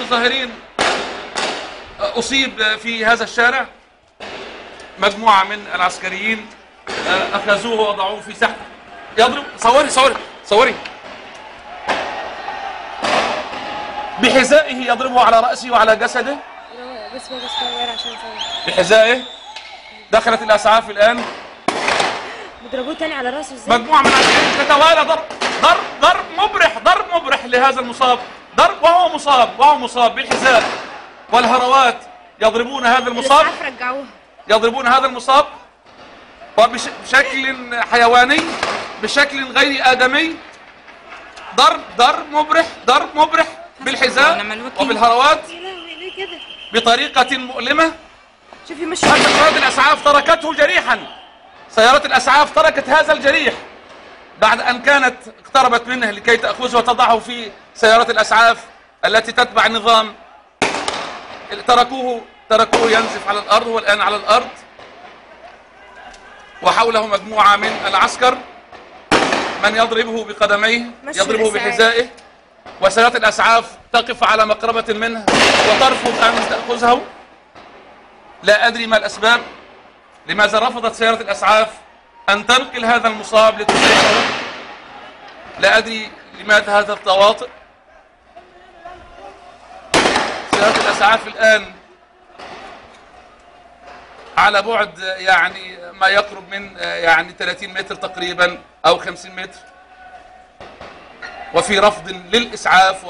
المتظاهرين أصيب في هذا الشارع. مجموعة من العسكريين أخذوه ووضعوه في سحب. يضرب. صوري بحذائه، يضربه على رأسه وعلى جسده بحذائه. دخلت الأسعاف الآن. بيضربوه تاني على راسه ازاي؟ مجموعة من العسكريين تتوالى ضرب مبرح لهذا المصاب. ضرب وهو مصاب بالحذاء والهروات. يضربون هذا المصاب، يضربون هذا المصاب وبشكل حيواني، بشكل غير آدمي. ضرب مبرح بالحذاء وبالهروات بطريقة مؤلمة. شوفي مش سيارات الأسعاف تركته جريحا. سيارات الأسعاف تركت هذا الجريح بعد أن كانت اقتربت منه لكي تأخذه وتضعه في سيارات الأسعاف التي تتبع النظام. تركوه ينزف على الأرض، والآن على الأرض وحوله مجموعة من العسكر، من يضربه بقدميه، يضربه بحذائه، وسيارات الأسعاف تقف على مقربة منه وترفض أن تأخذه. لا أدري ما الأسباب، لماذا رفضت سيارة الأسعاف أن تنقل هذا المصاب لتسعفه. لا أدري لماذا هذا التواطؤ. سيارة الأسعاف الآن على بعد يعني ما يقرب من 30 متر تقريبا أو 50 متر، وفي رفض للإسعاف